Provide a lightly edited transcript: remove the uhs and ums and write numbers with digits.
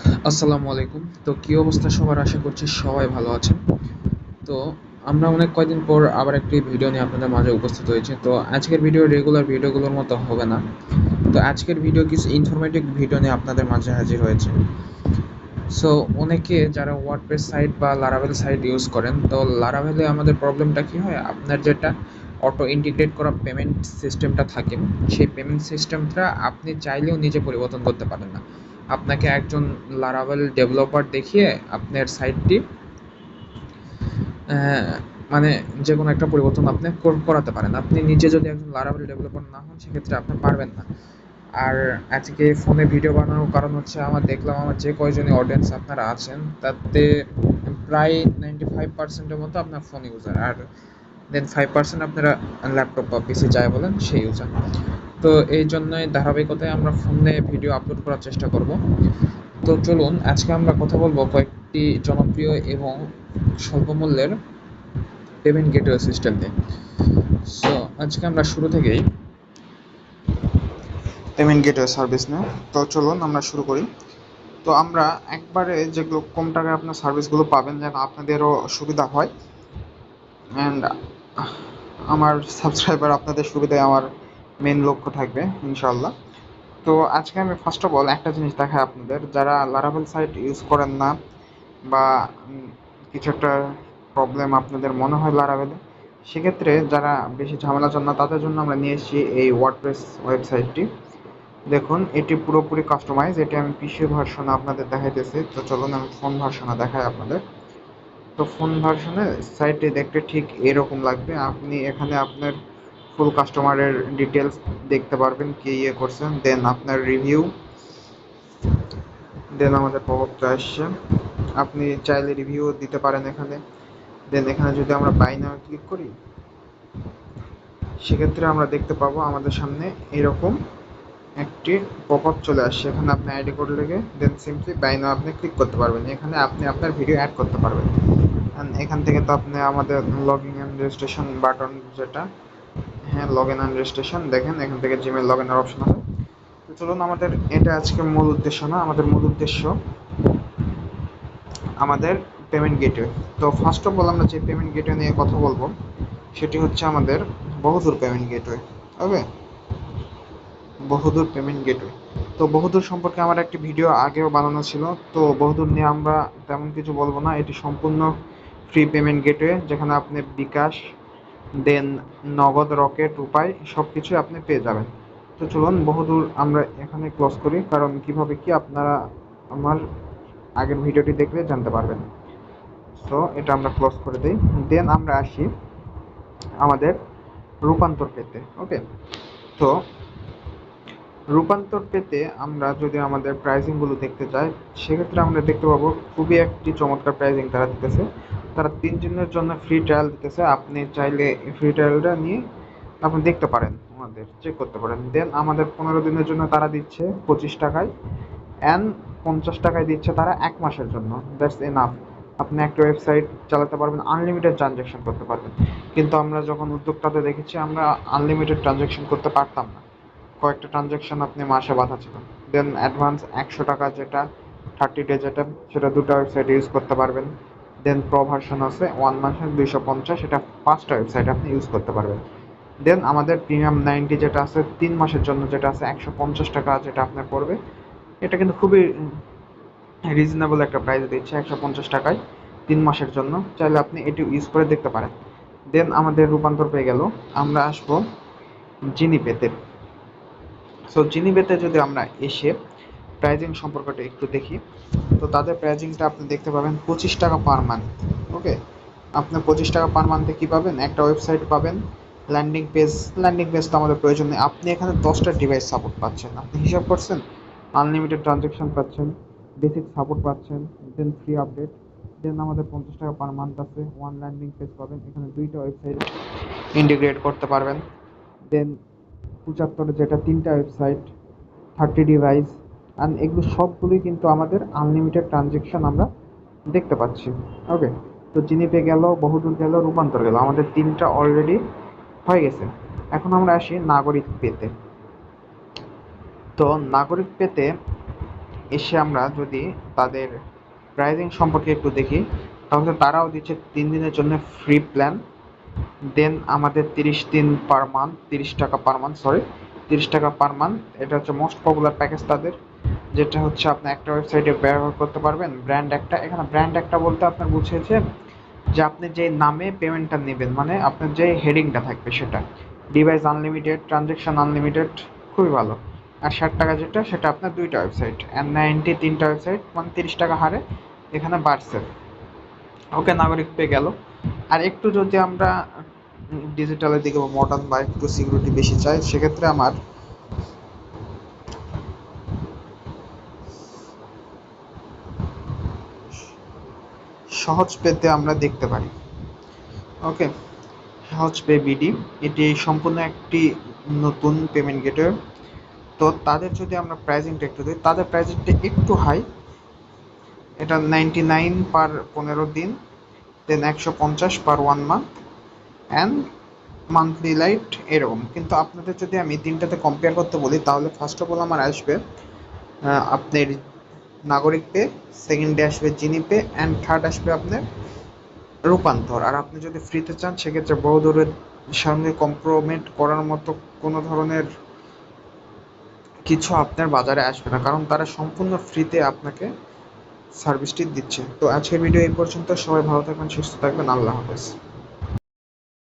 আসসালামু আলাইকুম। তো কি অবস্থা সবার? আশা করছি সবাই ভালো আছেন। তো আমরা অনেক কয়দিন পর আবার একটি ভিডিও নিয়ে আপনাদের মাঝে উপস্থিত হয়েছি। তো আজকের ভিডিও রেগুলার ভিডিওগুলোর মতো হবে না। তো আজকের ভিডিও কিছু ইনফরমেটিভ ভিডিও নিয়ে আপনাদের মাঝে হাজির হয়েছে। সো অনেকে যারা ওয়ার্ডপ্রেস সাইট বা লারাভেল সাইট ইউজ করেন, তো লারাভেলে আমাদের প্রবলেমটা কি হয়, আপনার যেটা অটো ইন্টিগ্রেট করা পেমেন্ট সিস্টেমটা থাকে, সেই পেমেন্ট সিস্টেমটা আপনি চাইলেও নিজে পরিবর্তন করতে পারেন না। আপনাকে একজন লারাভেল ডেভেলপার দেখিয়ে আপনার সাইটটি মানে যে কোনো একটা পরিবর্তন আপনি করাতে পারেন। আপনি নিজে যদি একজন লারাভেল ডেভেলপার না হন, সেক্ষেত্রে আপনি পারবেন না। আর আজকে ফোনে ভিডিও বানানোর কারণ হচ্ছে, দেখলাম আমার যে কয়জনই অডিয়েন্স আপনারা আছেন, তাতে প্রায় 95% মতো আপনার ফোন ইউজার, আর দেন 5% আপনারা ল্যাপটপ বা পিসি যাই বলেন সেই ইউজার। তো এই জন্যই ধারাবাহিকতায় আমরা ফোনে ভিডিও আপলোড করার চেষ্টা করব। তো চলুন আজকে আমরা কথা বলবো কয়েকটি জনপ্রিয় এবং স্বল্প মূল্যের পেমেন্ট গেটওয়ে সিস্টেম নিয়ে। সো আজকে আমরা শুরু থেকেই পেমেন্ট গেটওয়ে সার্ভিস নিয়ে, তো চলুন আমরা শুরু করি। তো আমরা একবারে যেগুলো কম টাকায় আপনার সার্ভিসগুলো পাবেন, যেন আপনাদেরও সুবিধা হয় অ্যান্ড আমার সাবস্ক্রাইবার আপনাদের সুবিধায় আমার মেন লক্ষ্য থাকবে ইনশাল্লাহ। তো আজকে আমি ফার্স্ট অফ অল একটা জিনিস দেখাই আপনাদের, যারা লারাভেল সাইট ইউজ করেন না বা কিছু একটা প্রবলেম আপনাদের মনে হয় লারাভেলে, সেক্ষেত্রে যারা বেশি ঝামেলা চান না, তাদের জন্য আমরা নিয়ে এসেছি এই ওয়ার্ডপ্রেস ওয়েবসাইটটি। দেখুন, এটি পুরোপুরি কাস্টমাইজ। এটি আমি পিসি ভার্সনে আপনাদের দেখাইতেছি। তো চলুন আমি ফোন ভার্সনে দেখাই আপনাদের। তো ফোন ভার্সনে সাইটটি দেখতে ঠিক এরকম লাগবে। আপনি এখানে আপনার ফুল কাস্টমারের ডিটেলস দেখতে পারবেন, কে করছেন, দেন আপনার রিভিউ, দেন আমাদের পপআপটা আসছে, আপনি চাইলে রিভিউ দিতে পারেন এখানে। দেন এখানে যদি আমরা বাই নাও ক্লিক করি, সেক্ষেত্রে আমরা দেখতে পাবো আমাদের সামনে এরকম একটি পপআপ চলে আসছে। এখানে আপনি আইডি কোড লিখে দেন সিম্পলি বাই নাও আপনি ক্লিক করতে পারবেন। এখানে আপনি আপনার ভিডিও অ্যাড করতে পারবেন। এখান থেকে তো আপনি আমাদের log in and registration button, যেটা হ্যাঁ লগ ইন অ্যান্ড রেজিস্ট্রেশন, দেখেন এখান থেকে জিমেল লগ ইনের অপশন আছে। তো চলুন, আমাদের এটা আজকে মূল উদ্দেশ্য না, আমাদের মূল উদ্দেশ্য আমাদের পেমেন্ট গেটওয়ে। তো ফার্স্ট অফ অল আমরা যে পেমেন্ট গেটওয়ে নিয়ে কথা বলবো, সেটি হচ্ছে আমাদের বহুদূর পেমেন্ট গেটওয়ে। ওকে, বহুদূর পেমেন্ট গেটওয়ে। তো বহুদূর সম্পর্কে আমার একটি ভিডিও আগেও বানানো ছিল। তো বহুদূর নিয়ে আমরা তেমন কিছু বলবো না। এটি সম্পূর্ণ ফ্রি পেমেন্ট গেটওয়ে, যেখানে আপনি বিকাশ, দেন নগদ, রকেট, উপায় সব কিছুই আপনি পেয়ে যাবেন। তো চলুন বহুদূর আমরা এখানে ক্লোজ করি, কারণ কিভাবে কি আপনারা আমার আগের ভিডিওটি দেখলে জানতে পারবেন। সো এটা আমরা ক্লোজ করে দিই। দেন আমরা আসি আমাদের রূপান্তর পেতে। ওকে, তো রূপান্তর পেতে আমরা যদি আমাদের প্রাইসিংগুলো দেখতে চাই, সেক্ষেত্রে আমরা দেখতে পাবো খুবই একটি চমৎকার প্রাইসিং তারা দিতেছে। তারা 3 দিনের জন্য ফ্রি ট্রায়াল দিতেছে। আপনি চাইলে ফ্রি ট্রায়ালটা নিয়ে আপনি দেখতে পারেন, আমাদের চেক করতে পারেন। দেন আমাদের 15 দিনের জন্য তারা দিচ্ছে 25 টাকায়, অ্যান্ড 50 টাকায় দিচ্ছে তারা 1 মাসের জন্য। That's enough. আপনি একটা ওয়েবসাইট চালাতে পারবেন, আনলিমিটেড ট্রানজ্যাকশন করতে পারবেন। কিন্তু আমরা যখন উদ্যোক্তাতে দেখেছি, আমরা আনলিমিটেড ট্রানজ্যাকশন করতে পারতাম না। কয়েকটা ট্রানজ্যাকশন আপনি মাসে বাধা ছিল। দেন অ্যাডভান্স 100 টাকা, যেটা 30 ডে, যেটা সেটা দুটো ওয়েবসাইট ইউজ করতে পারবেন। দেন প্রো ভার্সন আছে 1 মাসের 250, সেটা 5টা ওয়েবসাইট আপনি ইউজ করতে পারবেন। দেন আমাদের প্রিমিয়াম 90 যেটা আছে 3 মাসের জন্য, যেটা আছে 150 টাকা, যেটা আপনার পড়বে। এটা কিন্তু খুবই রিজনেবল একটা প্রাইস দিচ্ছে 150 টাকায় 3 মাসের জন্য। চাইলে আপনি এটি ইউজ করে দেখতে পারেন। দেন আমাদের রূপান্তর পেয়ে গেল। আমরা আসবো জিনিপেতে। সো জিনিপেতে যদি আমরা এসে প্রাইজিং সম্পর্কটা একটু দেখি, তো তাদের প্রাইজিংটা আপনি দেখতে পাবেন 25 টাকা পার মান্থ। ওকে, আপনি 25 টাকা পার মান্থে কী পাবেন? একটা ওয়েবসাইট পাবেন, ল্যান্ডিং পেজ। ল্যান্ডিং পেজ তো আমাদের প্রয়োজন নেই। আপনি এখানে 10টা ডিভাইস সাপোর্ট পাচ্ছেন। আপনি হিসাব করছেন, আনলিমিটেড ট্রানজ্যাকশন পাচ্ছেন, বেসিক সাপোর্ট পাচ্ছেন, দেন ফ্রি আপডেট। দেন আমাদের 50 টাকা পার মান্থ আছে, ওয়ান ল্যান্ডিং পেজ পাবেন, এখানে 2টা ওয়েবসাইট ইন্টিগ্রেট করতে পারবেন। দেন 75, যেটা 3টা ওয়েবসাইট, 30 ডিভাইস, অ্যান্ড এগুলো সবগুলোই কিন্তু আমাদের আনলিমিটেড ট্রানজ্যাকশন আমরা দেখতে পাচ্ছি। ওকে, তো জিনিপে গেল, বহুদূর গেল, রূপান্তর গেল, আমাদের 3টা অলরেডি হয়ে গেছে। এখন আমরা আসি নাগরিক পেতে। তো নাগরিক পেতে এসে আমরা যদি তাদের প্রাইজিং সম্পর্কে একটু দেখি, তাহলে তারাও দিচ্ছে 3 দিনের জন্য ফ্রি প্ল্যান। দেন আমাদের 30 দিন পার মান্থ, 30 টাকা পার মান্থ, সরি 30 টাকা পার মান্থ। এটা হচ্ছে মোস্ট পপুলার প্যাকেজ তাদের, যেটা হচ্ছে আপনি একটা ওয়েবসাইটে ব্যবহার করতে পারবেন। ব্র্যান্ড একটা, এখানে ব্র্যান্ড একটা বলতে আপনার বুঝিয়েছে যে আপনি যে নামে পেমেন্টটা নেবেন, মানে আপনার যে হেডিংটা থাকবে সেটা, ডিভাইস আনলিমিটেড, ট্রানজ্যাকশন আনলিমিটেড, খুবই ভালো। আর 60 টাকা যেটা, সেটা আপনার 2টা ওয়েবসাইট, অ্যান্ড 3টা ওয়েবসাইট, মানে 30 টাকা হারে এখানে বাড়ছে। ওকে, নাগরিক পে গেল। আর একটু যদি আমরা ডিজিটালের দিকে বা মডার্ন বা একটু সিকিউরিটি বেশি চাই, সেক্ষেত্রে আমার সহজ পেতে আমরা দেখতে পারি। ওকে, সহজ পে বিডি, এটি সম্পূর্ণ একটি নতুন পেমেন্ট গেটওয়ে। তো তাদের যদি আমরা প্রাইজিংটা একটু দিই, তাদের প্রাইজিংটা একটু হাই। এটা 99 পার 15 দিন, দেন 150 পার 1 মান্থ, অ্যান্ড মান্থলি লাইট এরকম। কিন্তু আপনাদের যদি আমি তিনটাতে কম্পেয়ার করতে বলি, তাহলে ফার্স্ট অফ অল আমার আসবে আপনার নাগরিক পে, সেকেন্ডে আসবে জিনি পে, অ্যান্ড থার্ড আসবে আপনার রূপান্তর। আর আপনি যদি ফ্রিতে চান, সেক্ষেত্রে বহুদূরের সঙ্গে কম্প্রোমেট করার মতো কোনো ধরনের কিছু আপনার বাজারে আসবে না, কারণ তারা সম্পূর্ণ ফ্রিতে আপনাকে সার্ভিসটি দিচ্ছে। তো আজকের ভিডিও এই পর্যন্ত। সবাই ভালো থাকবেন, সুস্থ থাকবেন, আল্লাহ হাফেজ।